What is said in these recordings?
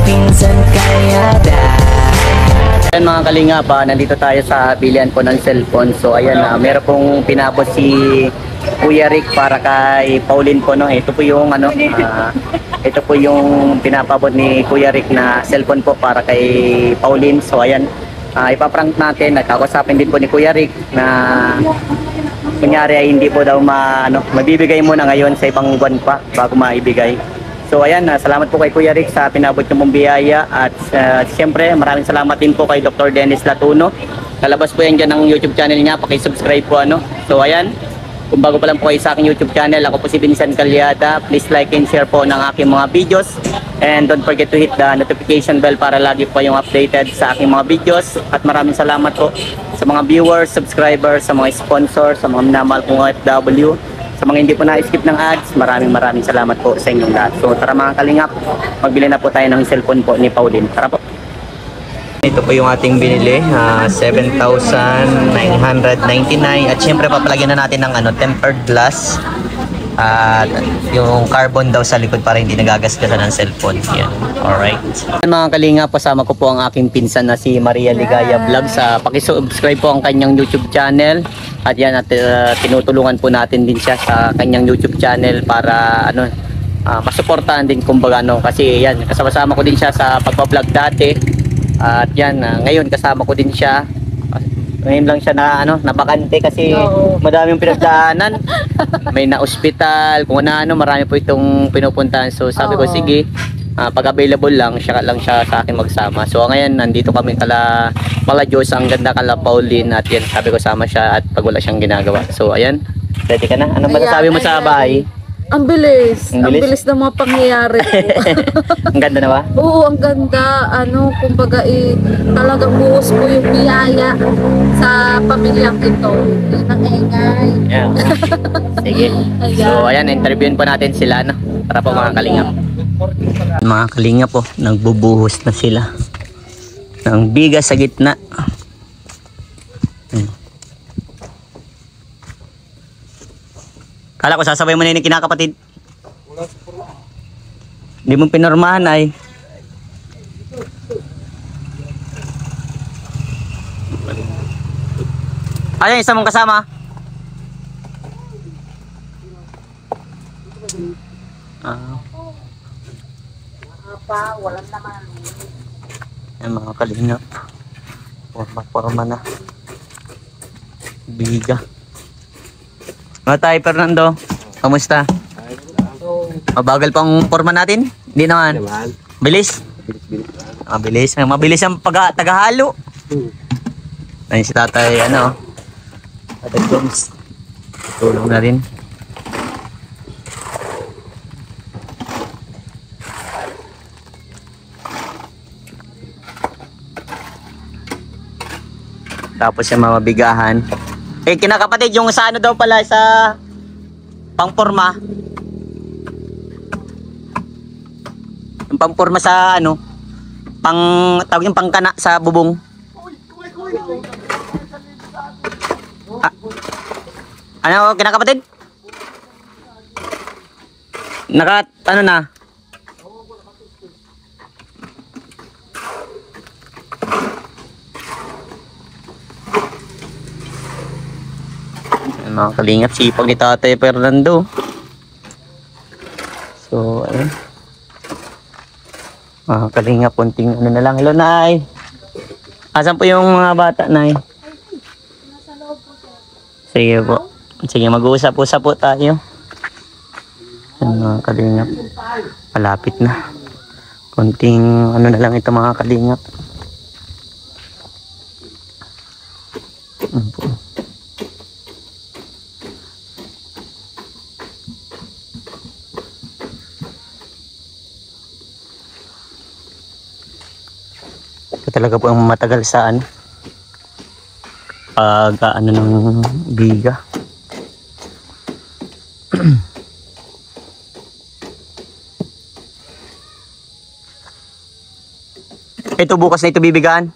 pinsan kalyada. Ayan mga kalinga pa, nandito tayo sa bilihan po ng cellphone. So ayan na, meron pong pinabot si Kuya Rick para kay Pauline po, no. Ito po yung ano, ito po yung pinapabot ni Kuya Rick na cellphone po para kay Pauline. So ayan, ipaprank natin. Nagkakausapin din po ni Kuya Rick na kunyari ay hindi po daw mabibigay muna ngayon sa ibang buwan pa bago maibigay. So ayan, salamat po kay Kuya Rick sa pinabot niyo mong biyaya at siyempre maraming salamat din po kay Dr. Dennis Latuno. Lalabas po yan dyan ng YouTube channel niya, paki-subscribe po ano. So ayan, kung bago pa lang po kayo sa aking YouTube channel, ako po si Vincent Calyada. Please like and share po ng aking mga videos. And don't forget to hit the notification bell para lagi po yung updated sa aking mga videos. At maraming salamat po sa mga viewers, subscribers, sa mga sponsors, sa mga minamahal kong OFW. Sa mga hindi po na-skip ng ads, maraming salamat po sa inyong lahat. So tara mga kalingap, magbili na po tayo ng cellphone po ni Pauline. Tara po. Ito po yung ating binili, 7,999 at syempre papalagyan na natin ng tempered glass at yung carbon daw sa likod para hindi nagagasgasan ng cellphone. Yan. Alright. Mga kalingap, kasama ko po ang aking pinsan na si Maria Ligaya Vlogs. Paki-subscribe po ang kanyang YouTube channel. At yan, tinutulungan po natin din siya sa kanyang YouTube channel para masuportahan din kumbaga kasi yan, kasama ko din siya sa pagpa-vlog dati. At yan, ngayon kasama ko din siya. Ngayon lang siya nabakante kasi madaming pinagdaanan. May na-hospital, kung marami po itong pinupuntahan. So sabi ko sige, pag available lang siya sa akin magsama. So ngayon nandito kami kala Diyos, ang ganda kala Pauline at yan, sabi ko sama siya at pag wala siyang ginagawa. So ayan, ready ka na? Ano masasabi mo sa bahay? Ang bilis. Ang bilis ng mga pangyayari po. Ang ganda na ba? Oo, ang ganda. Kumbaga talagang buhos po yung biyaya sa pamilyang ito. Ang ingay. Yeah. Sige. So ayan, interviewin po natin sila para po mga kalingap. Mga kalingap po, nagbubuhos na sila ng bigas sa gitna. Kala ko sasabay mo na yung kinakapatid. Hindi mo pinormahan ay. Ayan, isa mong kasama. Walang naman. Ayan mga kalingap. Forma na. Biga. Mga tayo, Fernando. Kamusta? Mabagal pang forma natin? Hindi naman. Bilis? Mabilis. Mabilis ang tagahalo. Ayun si tatay, Tatay Jones. Tulong na rin. Tapos yung mamabigahan. Kinakapatid, yung sa daw pala, sa pangporma. Yung pangporma sa tawag yung pangkana sa bubong. Kinakapatid? Na? Mga kalingap, sipag ni Tatay Fernando. So, ayun. Mga kalingap, punting na lang. Hello, Nay. Asan po yung mga bata, Nay? Nasa loob po, sir. Sige po. Sige, mag-uusap-usap po tayo. Ayun, mga kalingap. Malapit na. Kunting na lang ito, mga kalingap. Talaga po ang matagal sa pag ng biga. Ito bukas na ito bibigaan.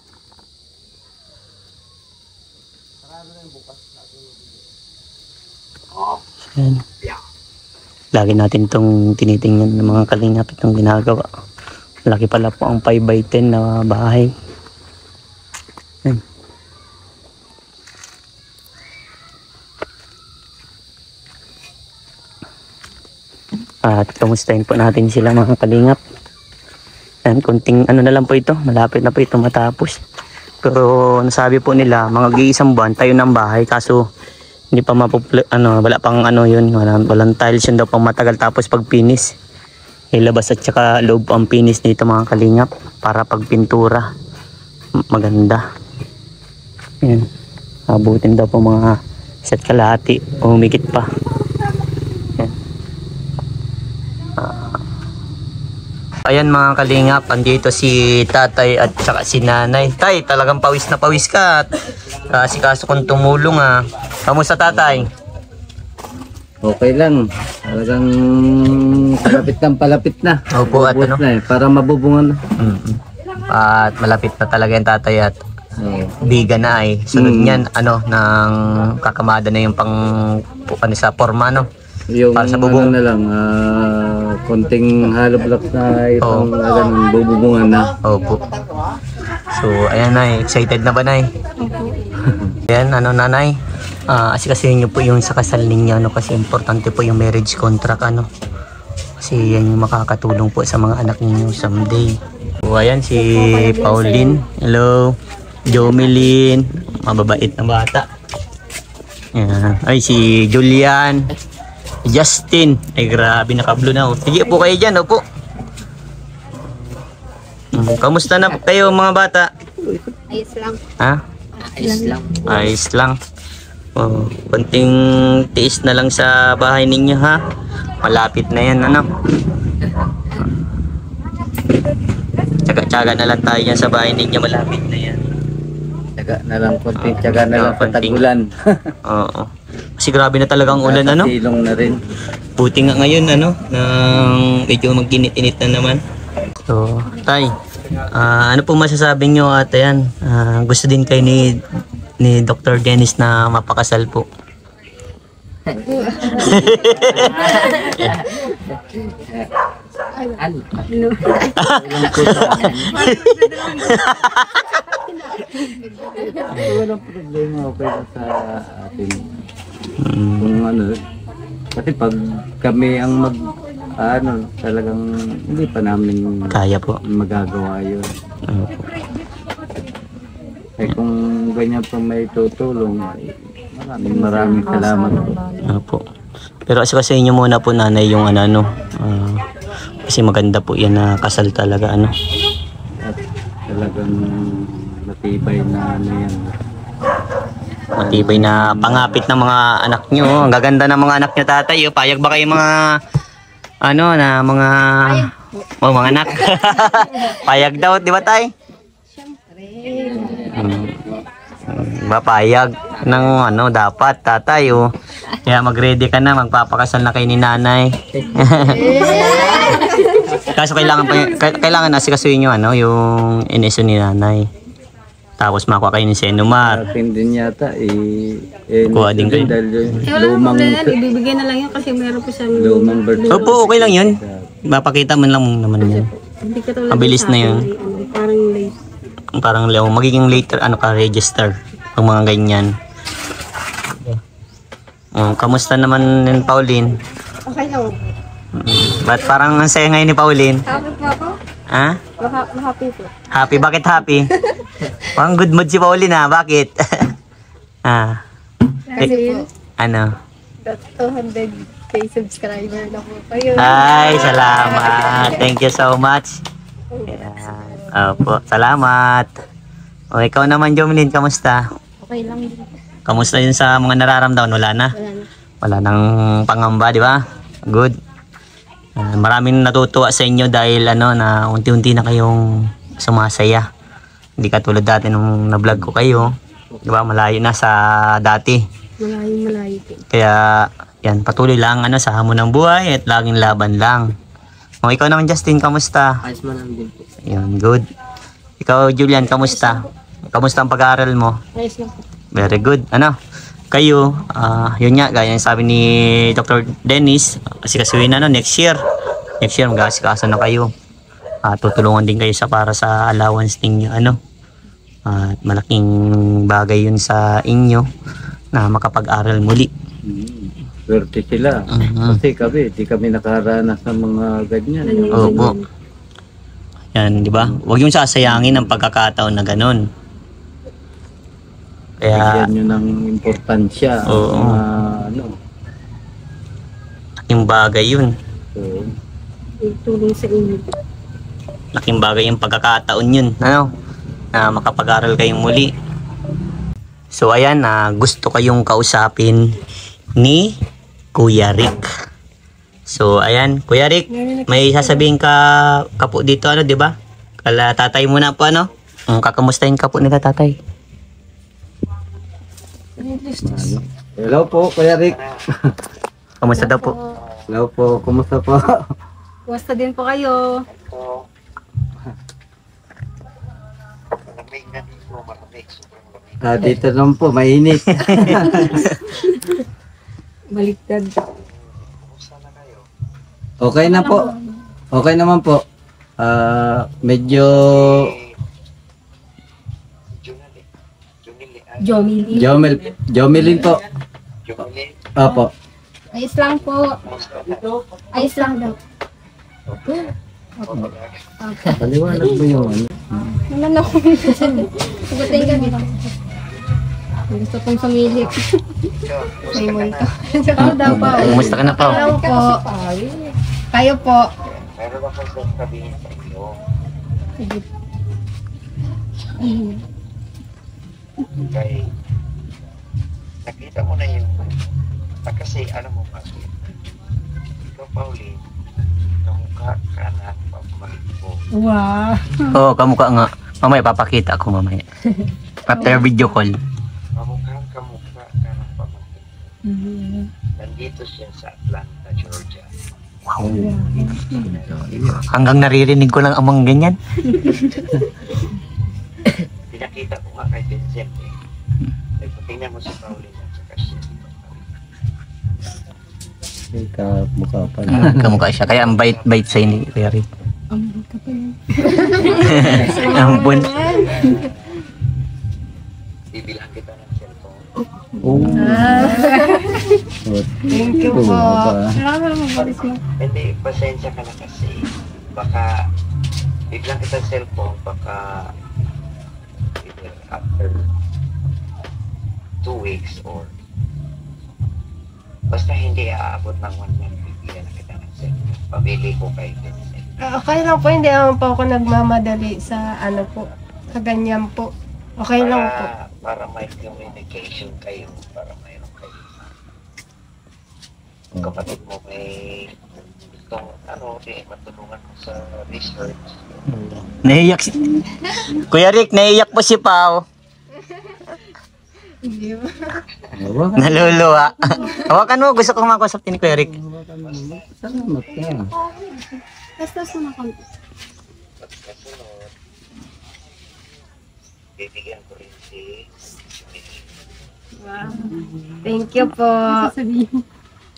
Lagi natin itong tinitingnan ng mga kalingap itong ginagawa. Laki pala po ang 5x10 na bahay. Yan. At kamustahin po natin sila mga kalingap. Yan, konting ano na lang po ito. Malapit na po ito matapos. Pero nasabi po nila, mga isang buwan tayo ng bahay. Kaso hindi pa wala pang ano yun. Walang tiles yun daw pang matagal. Tapos pag finish, ilabas at saka loob ang finish nito mga kalingap. Para pag pintura, maganda. Yan. Abutin daw po mga isa't kalahati o humigit pa. Ayan mga kalingap, andito si tatay at saka si nanay. Tay, talagang pawis na pawis ka. Kasi kaso kung tumulong Kamusta tatay? Okay lang. Talagang palapit na. Opo, at ano? Na, para mabubungan na. At malapit na talaga yung tatay at biga na ay. Sunod niyan, ng kakamada na yung sa forma, no? Yung para sa bubong na lang, konting hollow block na itong ganun, bububungan na. Opo. So, ayan nay, excited na ba nay? Ayan, nanay? Asikasuhin niyo po yung sa kasal ninyo, kasi importante po yung marriage contract, Kasi yan yung makakatulong po sa mga anak ninyo someday. So, ayan si Pauline. Hello. Jomelyn. Mababait na bata. Ayan. Ay, si Julian. Justin. Ay, grabe, nakablo na. Sige po kayo dyan, opo. Kamusta na kayo mga bata? Ayos lang. Ha? Ayos lang. Konting tiis na lang sa bahay ninyo, ha? Malapit na yan, Tsaga-tsaga na lang tayo yan sa bahay ninyo, malapit na yan. Tsaga na lang, konting tsaga na lang patagulan. Oo. Kasi grabe na talaga ang ulan, Silong na rin. Buti nga ngayon, nang medyo magkinit-init na naman. So, tay, ano po masasabi nyo at ayan, gusto din kayo ni Dr. Dennis na mapakasal po? Walang problema, okay lang sa atin. Kung kasi pag kami ang talagang hindi pa namin Kaya po. magagawa yun. Kung ganyan pa may tutulong, maraming salamat po. Opo. Pero kasi inyo muna po nanay yung kasi maganda po yan na kasal talaga At talagang matibay na yan. Matibay na pangapit ng mga anak nyo. Ang gaganda ng mga anak nyo tatay. Payag ba kayo mga mga anak? Payag daw, di ba tay? Payag ng dapat tatay Kaya mag-ready ka na, magpapakasal na kayo ni nanay. Kaso kailangan na sikasuhin nyo yung ineso ni nanay. Tapos makuha kayo ni Senomar. Akin din yata Kuha din kayo. Lumang Ibibigay na lang yun kasi meron po siyang lumang birth. Opo, okay lang yun. Mapakita man lang naman yun. Hindi ka tulad Mabilis na yun. Parang late. Parang magiging later register ang mga ganyan. Kamusta naman ni Pauline? Okay lang. Ba't parang ang saya ngayon ni Pauline? Happy po ako. Ha? Happy po. Happy? Bakit happy? Parang good mood si Pauline Bakit? Kasi Ano? 200k subscriber na po kayo. Ay, salamat. Thank you so much. Ayan. Opo, salamat. Ikaw naman, Jomelyn, kamusta? Okay lang din. Kamusta yun sa mga nararamdaman? Wala na? Wala na. Wala nang pangamba, di ba? Good. Maraming natutuwa sa inyo dahil na unti-unti na kayong sumasaya. Hindi katulad dati nung na-vlog ko kayo. Di ba? Malayo na sa dati. Malayo po. Kaya yan, patuloy lang sa hamon ng buhay at laging laban lang. Ikaw naman, Justin, kamusta? Ayos man lang din po. Yan, good. Ikaw, Julian, kamusta? Kamusta ang pag-aaral mo? Ayos lang po. Very good. Kayo, yun nga, gaya ng sabi ni Dr. Dennis, asikasuhin next year. Next year, mag-aasikaso na kayo. tutulungan din kayo sa para sa allowance ninyo, ano. At malaking bagay yun sa inyo na makapag-aral muli. Swerte sila. Kasi kami, di kami nakaranas ng mga ganyan. Opo. Yan, di ba? Huwag yung sasayangin ang pagkakataon na ganun. Kaya, Bigyan nyo ng importansya. Oo. Ano. laking bagay yun. So, Tulong sa inyo. Laking bagay yung pagkakataon yun. Ano? Na makapag-aral kayong muli. So, ayan, gusto kayong kausapin ni Kuya Rick. So, ayan, Kuya Rick, may sasabihin ka po dito, ano, di ba? Kala tatay muna po, ano? Kakamustahin ka po nila tatay. hello po, Kuya Rick. Kamusta daw po? Hello po, kumusta po? Kumusta din po kayo? Dito lang po, mainit. Baliktad. Okay na po. Okay naman po. Medyo Jomili. Jomelin po. Opo. Ayos lang po. Ayos lang daw. Paliwanag mo yung ano. Naman ako. Sagutin kami. Gusto kong sumilip. May multo. Ikaw daw po. Kumusta ka na po? Hello po. Kayo po. Meron ako sasabihin sa iyo. Sige. Kay nakita mo na yung kasi ano mo kasi ikaw Pauline kamukha ka na pamangkin ko. Wow. Oo, kamukha nga. Mamaya papakita ko mamaya. After video call. Kamukha ka ng pamangkin ko. Nandito siya sa Atlanta, Georgia. Wow. Hanggang naririnig ko lang amang ganyan. Pinakita ko nga kay Vincent eh. Tingnan mo si Pauline at saka siya. Mukha pa. Kamukha siya. Kaya ang bait-bait sa'yo ni Kuya Rick. Ampun. Bibilang kita ng cellphone. Thank you po. Hindi, pasensya ka na kasi baka biglang kita cellphone baka either after 2 weeks or basta hindi aabot ng 1 month bibigyan na kita ng cellphone. Pabili ko kay Vincent. Okay lang po, hindi naman po ako nagmamadali sa ano po, sa ganyan po. Okay lang po. Para may communication kayo, para mayroon kayo. Kapatid mo may gustong matulungan mo sa research. Naiyak si... Kuya Rick, naiyak po si Pao. Naluluwa. Hawakan mo, gusto kong makausap din ni Kuya Rick. Salamat ka. Basta mo na kami. Kasunod, bibigyan ko rin si Wow. Thank you po. Sasabihin.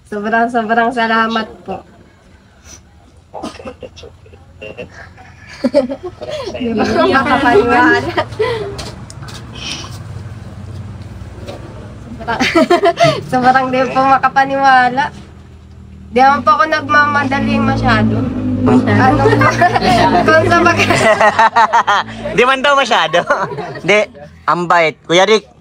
Sobrang salamat po. okay, that's okay. Hindi ba makapaniwala? Sobrang di po makapaniwala. Di naman po ako nagmamadali masyado. Ano po? Kung sa pag... Di man daw masyado. Di, ang bait. Kuya Rick.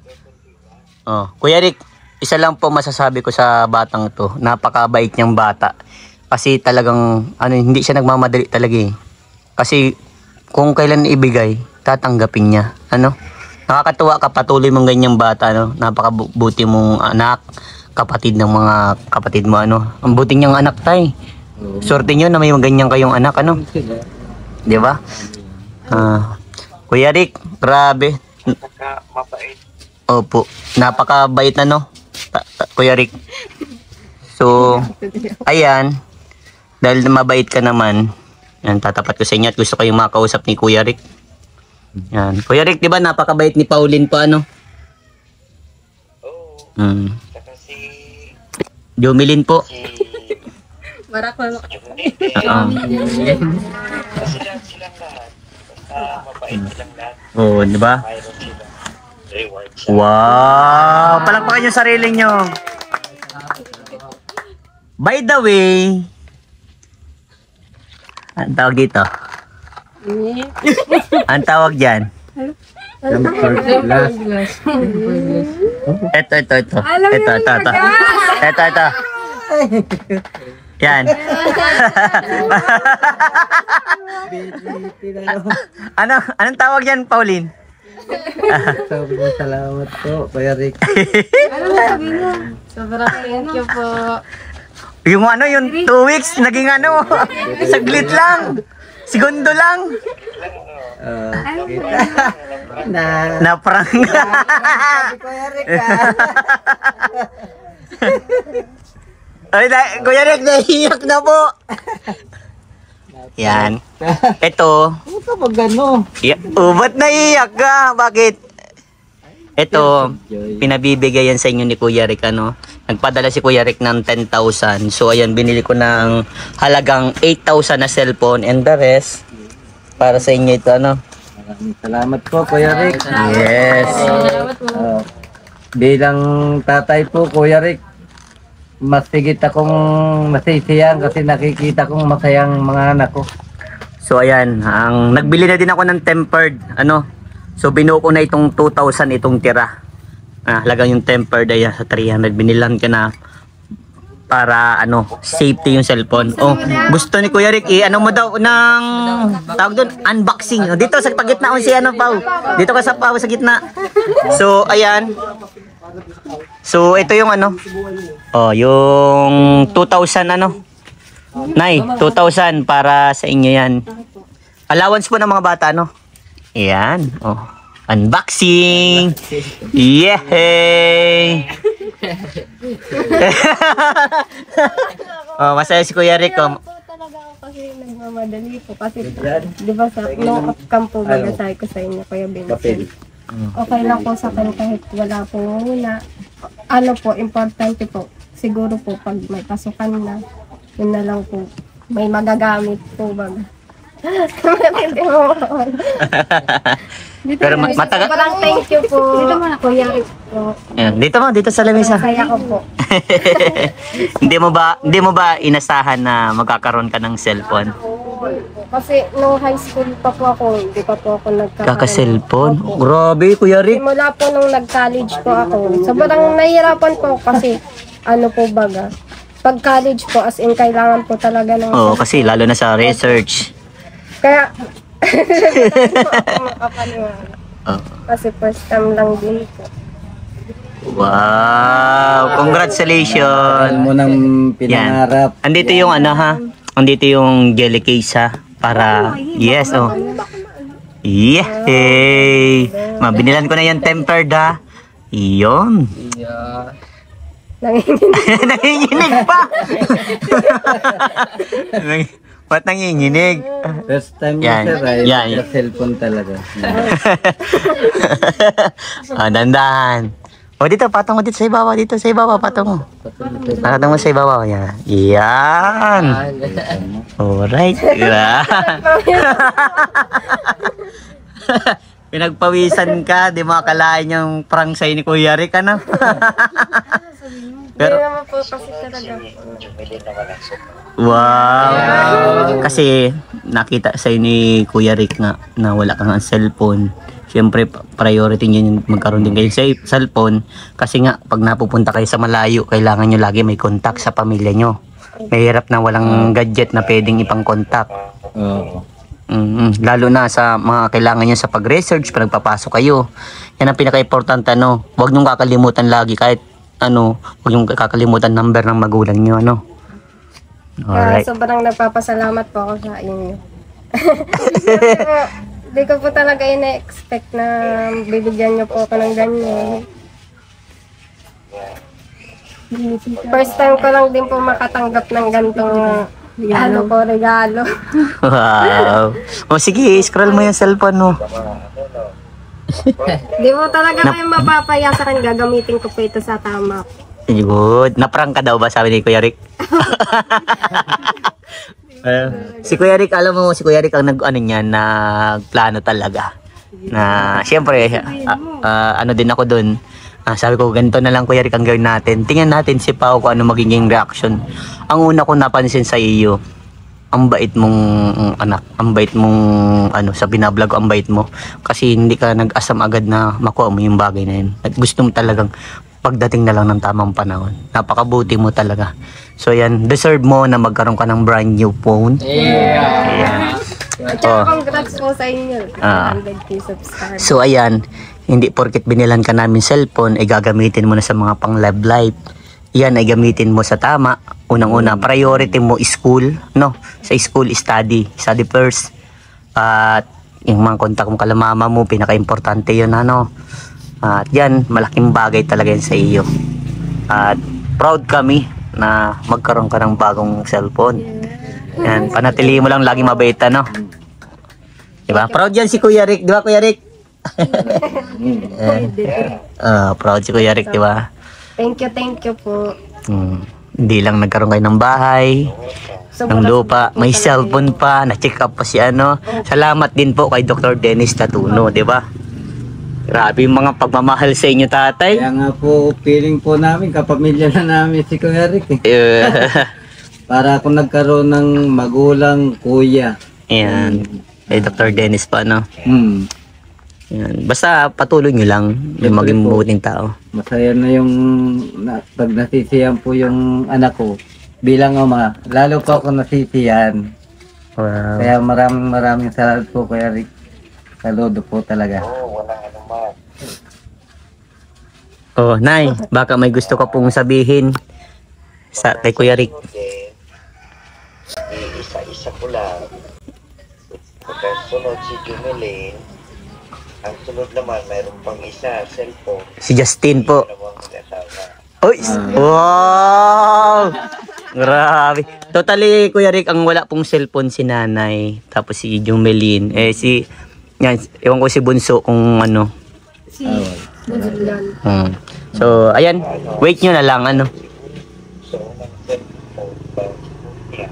Oh, Kuya Rick, isa lang po masasabi ko sa batang to. Napakabait niyang bata. Kasi talagang, hindi siya nagmamadali talaga eh. Kasi, kung kailan ibigay, tatanggapin niya. Nakakatuwa ka, patuloy mong ganyang bata, Napakabuti mong anak, kapatid ng mga kapatid mo, Ang buti niyang anak, tay. Swerte niyo na may ganyan kayong anak, Di ba? Kuya Rick, grabe. Saka mabait. Opo, napakabait Kuya Rick. So, ayan, dahil mabait ka naman, yan, tatapat ko sa inyo at gusto kayong makausap ni Kuya Rick. Yan. Kuya Rick, di ba napakabait ni Pauline po, Oo. Saka si Jomelin po. si Marakol. Juvenile. Oo. Sila mabait silang lahat. Oo, di ba? Mayroon silang rewards. Wow! Palakpakan yung sarili nyo. By the way, ang tawag dito? Ang tawag dyan? Tempered glass. Ito. Ito. Yan. Anong tawag yan, Pauline? Sabi mo, salamat po, Kuya Rick. Sobrang thank you po. Yung yung 2 weeks, naging saglit lang. Segundo lang. Na prank. Ay, Kuya Rick, nahiyak na po. Yan. Ito. Kapag ano? Ba't naiyak ka? Bakit? Ito, pinabibigay yan sa inyo ni Kuya Rick, Nagpadala si Kuya Rick ng 10,000. So, ayan, binili ko ng halagang 8,000 na cellphone. And the rest, para sa inyo ito, Maraming salamat po, Kuya Rick. Yes. Bilang tatay po, Kuya Rick, mas higit akong masisiyan kasi nakikita kong masayang mga anak ko. So, ayan, nagbili na din ako ng tempered, So, binuo ko na itong 2,000 itong tira. Halagang yung tempered ay sa 300. Binilan ka na para safety yung cellphone. Oh, gusto ni Kuya Rick, mo daw ng tawag doon, unboxing. Dito sa pagitna si Pau. Dito ka sa Pau sa gitna. So, ayan. So, ito yung yung 2,000 Nay, 2,000 para sa inyo yan. Allowance po ng mga bata, Ayan. Oh. Unboxing. Yay! Masaya si Kuya Rick. Talaga ako kasi nagmamadali po. Kasi, di ba sa no camp po sabi ko sa inyo, Kuya Vincent. Okay lang po sa akin kahit wala po muna. Importante po. Siguro po pag may pasukan na, yun na lang po. May magagamit po baga. Pero matagal. Parang thank you po. Kuya Rick po. Ayan, dito sa lamesa. Kaya ko po. Hindi mo ba inasahan na magkakaroon ka ng cellphone? Kasi nung high school pa po ako, hindi pa po ako nagkakaroon. Kaka-cellphone? Grabe, Kuya Rick. Simula po nung nag-college po ako. Sobrang nahihirapan po kasi po baga. Pag college po, as in kailangan po talaga ng... Oo, kasi lalo na sa research. Kaya, kasi first time lang din po. Wow! Congratulations! Mo nang pinangarap. Yan. Andito yung Andito yung jelly case para... Yes, Yay! Mabinilan ko na yung tempered Iyon. Nanginginig pa! Ba't nanginginig? First time mo Yan. sa cellphone talaga. Dandahan. Dito, patong mo dito sa ibabaw. Dito sa ibabaw, patong mo. Patong mo sa ibabaw. Yan. Alright. Pinagpawisan ka, di makakalain yung prank sa'yo ni Kuya Rick, Pero, Hindi naman po kasi talaga. wow! Kasi nakita sa'yo ni Kuya Rick na wala kang cellphone. Siyempre, priority nyo yung magkaroon din kayo sa cellphone. Kasi nga, pag napupunta kayo sa malayo, kailangan nyo lagi may contact sa pamilya nyo. Mahirap na walang gadget na pwedeng ipang contact. Lalo na sa mga kailangan nyo sa pag-research, pag nagpapasok kayo. Yan ang pinaka-importante, Huwag nyo kakalimutan lagi kahit huwag yung kakalimutan number ng magulang nyo, Alright. Sobrang nagpapasalamat po ako sa inyo. Hindi ko po talaga ina-expect na bibigyan nyo po ako ng ganyan. First time ko lang din po makatanggap ng gantong regalo. Wow. Sige, scroll mo yung cellphone mo. Di mo talaga kayo mapapaya sa akin, gagamitin ko po ito sa tama. Good. Naprank ka daw ba, sabi ni Kuya Rick? Si Kuya Rick, alam mo, si Kuya Rick ang ano niyan, nagplano talaga. Na, siyempre, ano din ako dun. Sabi ko, ganito na lang Kuya Rick ang gawin natin. Tingnan natin si Pao kung ano magiging reaction. Ang una ko napansin sa iyo, ang bait mong anak, ang bait mong sa binablog, ang bait mo. Kasi hindi ka nag-asam agad na makuha mo yung bagay na yun. At gusto mo talagang pagdating na lang ng tamang panahon. Napakabuti mo talaga. So yan, deserve mo na magkaroon ka ng brand new phone. Yeah. At saka congrats po sa inyo. 100k subscribers. So ayan, hindi porket binilan ka namin cellphone, ay gagamitin mo na sa mga pang love life. Yan ay gamitin mo sa tama. Unang-una, priority mo school, no? Sa school, study first. At yung mga kontak mo kala mama mo, pinaka-importante yun, ano? At yan, malaking bagay talaga yan sa iyo. At proud kami na magkaroon ka ng bagong cellphone. Yan, panatilihin mo lang lagi mabait, no? Diba? Proud yan si Kuya Rick, diba Kuya Rick? Proud si Kuya Rick, diba? Thank you po. Hindi lang nagkaroon kayo ng bahay, ng lupa, may cellphone pa, na-check up pa si ano. Salamat din po kay Dr. Dennis Latuno, di ba? Grabe yung mga pagmamahal sa inyo, tatay. Kaya nga po, feeling po namin, kapamilya na namin si Kuya Rick. Para ako nagkaroon ng magulang kuya. Ayan, kay Dr. Dennis pa, no? Ayan. Basta patuloy nyo lang yung maging mabuting tao. Masaya na yung pag nasisiyan po yung anak ko. Bilang ama, lalo po ako nasisiyan. Wow. Kaya maraming salamat po Kuya Rick. Saludo po talaga. Walang anuman. Oh, Nay, baka may gusto ka pong sabihin sa kay Kuya Rick. Isa-isa ko lang. Pagkasunod si Jumelin, ang sunod naman, mayroon pang isa, cellphone. Si Justin po. Dalawang mag-asawa. Oy! Wow! Grabe. Totally, Kuya Rick, ang wala pong cellphone si nanay. Tapos si Jumelin. Yan, ewan ko si Bunso kung ano. Si Bunsulan. So, ayan. Wait nyo na lang, ano. So, ng cellphone ba niya?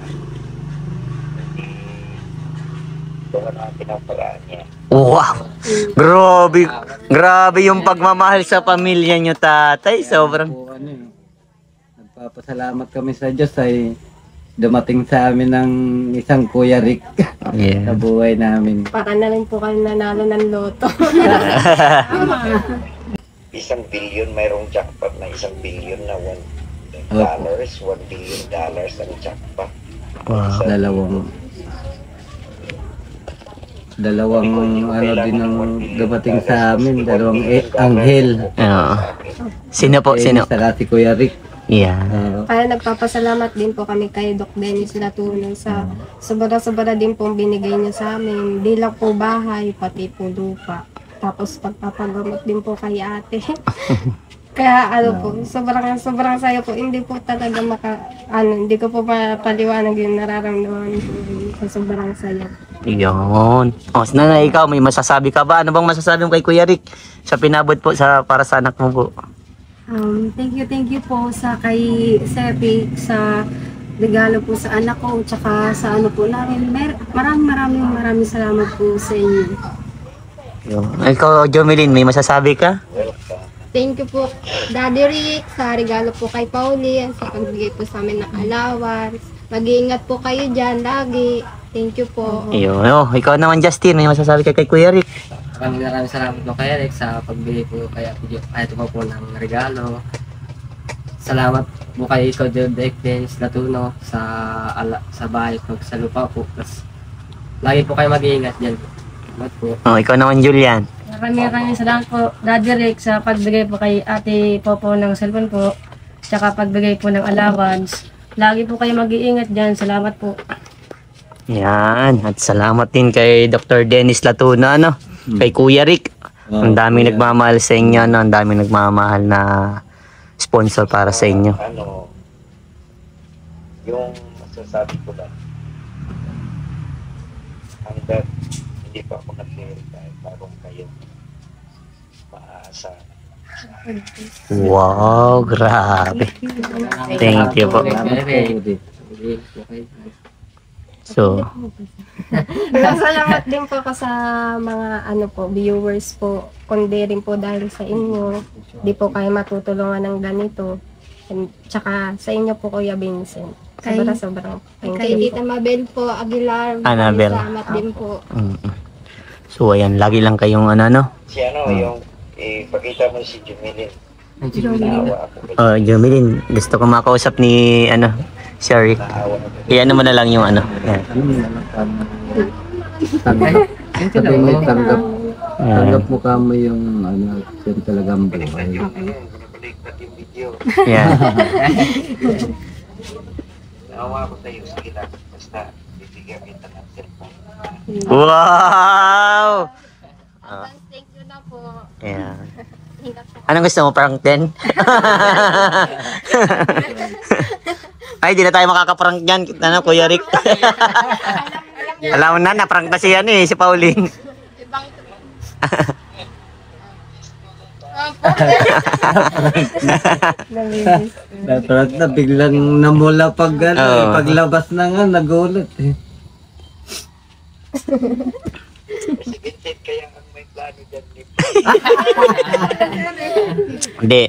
Ito ang pinaparaan niya. Wow! Grabe! Grabe yung pagmamahal sa pamilya nyo, tatay. Sobrang... Po, nagpapasalamat kami sa Diyos ay dumating sa amin ng isang Kuya Rick sa Yeah. buhay namin. Para na rin po kayo nanalo ng loto. 1 billion, mayroong jackpot na 1 billion na $1 billion ang jackpot. Wow. Dalawang ano din ang dumating sa amin, dalawang anghel. Sino po? Sino? Saka si Kuya Rick. Yeah. Kaya nagpapasalamat din po kami kay Doc Dennis Latuno sa sobra-sobra din pong binigay niya sa amin. Di lang po bahay, pati po lupa. Tapos pagpapagamot din po kay ate. Kaya po, sobrang saya po. Hindi po talaga hindi ko po paliwanag yung nararamdaman ko sa sobrang saya. Yun. O, nanay, ikaw, may masasabi ka ba? Ano bang masasabi mo kay Kuya Rick sa pinabot po para sa anak mo po? Thank you po sa kay Sepi sa regalo po sa anak ko tsaka sa ano po namin. Maraming salamat po sa inyo. Ikaw, Jomelin, may masasabi ka? Thank you po, Daddy Rick, sa regalo po kay Pauline, sa pagbigay po sa amin ng allowance. Mag-iingat po kayo dyan lagi. Thank you po. Ayun. Ikaw naman, Justin, may masasabi ka kay Kuya Rick? Maraming salamat po kay Rick sa pagbigay po kay ito po ng regalo. Salamat po kay Ikaw Jodek Dennis Latuno sa bahay po, sa lupa po. Tapos, lagi po kayo mag-iingat dyan po. Salamat po. Ikaw naman, Julian. Maraming salamat po, Daddy Rick, sa pagbigay po kay Ate Popo ng cellphone po. Tsaka pagbigay po ng allowance. Lagi po kayo mag-iingat dyan. Salamat po. Yan. At salamat din kay Dr. Dennis Latuno, ano? Kay Kuya Rick. Ang daming nagmamahal sa inyo, no? Ang daming nagmamahal na sponsor para sa inyo. Yung masasabi ko lang, hanggang hindi pa ako nag-verify, parang kayo maasa. Wow, grabe. Thank you po. So, Salamat din po ako sa mga viewers po. Kundi rin po dahil sa inyo, di po kayo matutulungan ng ganito. And, tsaka sa inyo po, Kuya Vincent. Sobrang thank Kay you Tita Mabel po, Aguilar. Annabel. Salamat din po. So, ayan, lagi lang kayong ano. Si yung ipakita mo si Jumilin. Naawa ako. Jumilin, gusto ko makausap ni, Sherry. Iyan mo na lang yung Ayan. Tanggap. Sabi mo, tanggap mo ka mo yung siya talagang buhay. Binabaliktad yung video. Yeah. Naawa ko sa'yo. Sige lang. Basta bibigyan kita ng cellphone. Wow! Thank you na po. Yeah. Anong gusto mo? Prank din? Ay, di na tayo makakaprank dyan. Kuya Rick. Alam mo na, naprank na siya si Pauline. Dapat na biglang namula paglabas na nga, nagulat eh. Si Vincent kaya ang may plano dyan. Hindi.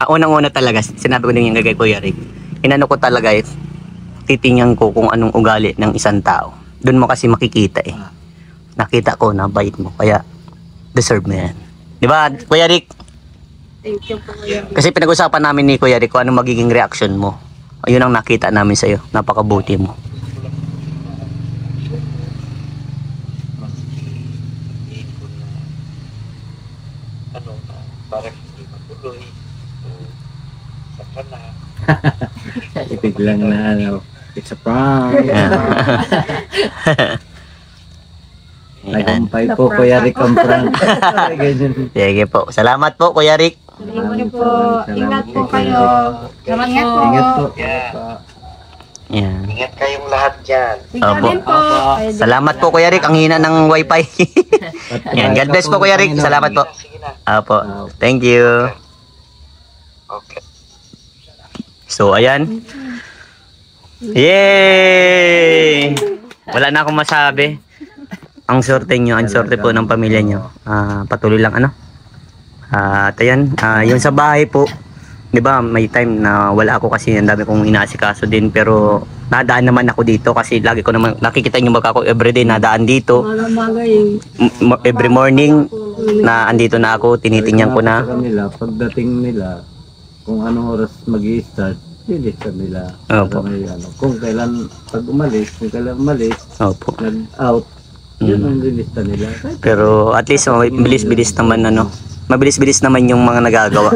Unang-una talaga, sinabi ko din yung kay Kuya Rick. Inano ko talaga titingnan ko kung anong ugali ng isang tao. Doon mo kasi makikita Nakita ko na bait mo, kaya deserve mo yan. Di ba, Kuya Rick? Thank you po, Kuya. Kasi pinag-usapan namin ni Kuya Rick kung anong magiging reaction mo. Ayun ang nakita namin sa'yo. Napakabuti mo. Para hindi matuloy. Saka na. Biglang na it's a prank. Nagkumpay po Kuya Rick ang prank. Sige po. Salamat po, Kuya Rick. Thank you po. Ingat po kayo. Ingat po. Ingat po. Yan. Ingat kayong lahat dyan. Ikaw Opo. din po. Salamat po, Kuya Rick. Ang hina ng wifi. Yan. God bless po, Kuya Rick. Salamat po. Sige na. Opo. Thank you. Okay. So, ayan. Yay! Wala na akong masabi. Ang sorte nyo, ang sorte po ng pamilya nyo. Patuloy lang at ayan, yung sa bahay po, di ba may time na wala ako kasi ang dami kong inaasikaso din, pero nadaan naman ako dito kasi lagi ko naman nakikita nyo baga ako everyday nadaan dito. Every morning na andito na ako, tinitingnan ko na. Pagdating nila, kung anong oras mag-i-start, lilisan nila. Opo. Kung kailan pag umalis, kung kailan umalis, Opo. nag-out, yun ang lilista nila. Pero at least mabilis-bilis naman mabilis-bilis naman yung mga nagagawa.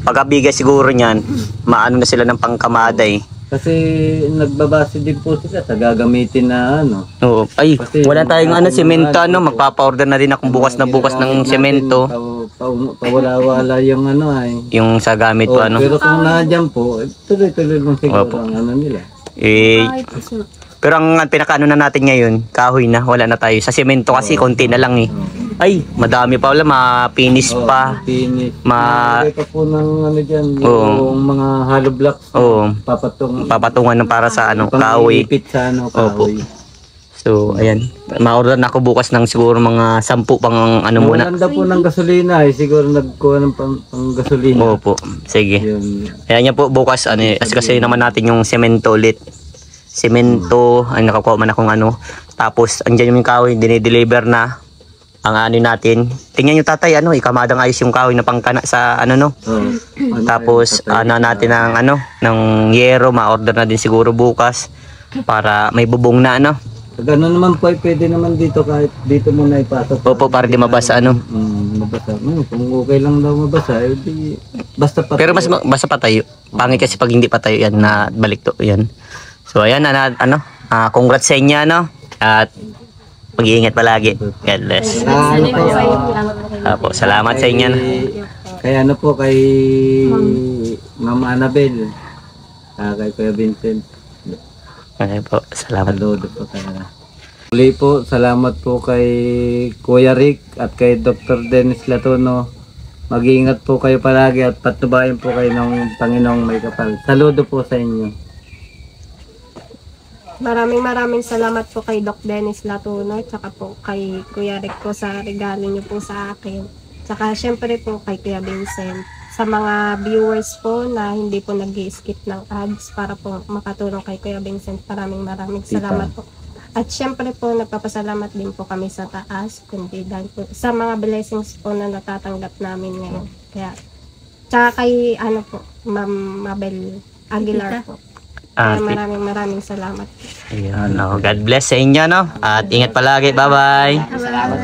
Pagkabiga siguro niyan, maano na sila ng pangkamada Kasi nagbabase din po sila sa gagamitin na Oo. Ay, Kasi wala tayong semento magpapa-order na din akong bukas ng semento. Pawala-wala yung Yung sa gamit po Pero kung nandiyan po, tuloy-tuloy lang siguro Opo. ang nila. Pero ang pinakaano na natin ngayon, kahoy na, wala na tayo. Sa semento kasi konti na lang Ay, madami pa wala, ma-finish pa. Finish. Ma- Nalagay pa po ng dyan, Oo. yung mga hollow blocks. Oo. Papatungan na para sa kahoy. Pang-ipit sa Opo. kahoy. So, ayan. Ma-order na ako bukas ng siguro mga 10 pang muna. Maganda po ng gasolina siguro nagkuha ng pang gasolina. Opo. Sige. Yun. Kaya niya po bukas kasi naman natin yung semento ulit. Semento, ay nakakuha man akong Tapos andyan yung kahoy, dinideliver na ang natin. Tingnan niyo tatay, ikamadang ayos yung kahoy na pangkana sa Tapos natin ng yero, ma-order na din siguro bukas para may bubong na Gano'n naman po, pwede naman dito kahit dito muna ipasok. Opo, para di mabasa Mabasa. Kung okay lang daw mabasa, di basta pa. Pero basta patayo. Pangit kasi pag hindi patayo yan na balik to yan. So ayan congrats sa inyo at mag-iingat palagi. God bless. Salamat sa inyo. Kay kay Ma'am Annabel. Kay Kuya Vincent. Okay po, salamat. Saludo po talaga. Muli po, salamat po kay Kuya Rick at kay Dr. Dennis Latuno. Mag-iingat po kayo palagi at patubayan po kayo ng Panginoong may kapal. Saludo po sa inyo. Maraming salamat po kay Doc Dennis Latuno, tsaka po kay Kuya Rick po sa regalo niyo po sa akin. Tsaka syempre po kay Kuya Vincent. Sa mga viewers po na hindi po nag-skip ng ads para po makatulong kay Kuya Vincent, maraming salamat po. At syempre po, nagpapasalamat din po kami sa taas, kundi dahil po sa mga blessings po na natatanggap namin ngayon. Kaya, tsaka kay, Ma'am Mabel Aguilar po. Kaya maraming salamat. Ayun, God bless sa inyo, no? At ingat palagi. Bye-bye. Salamat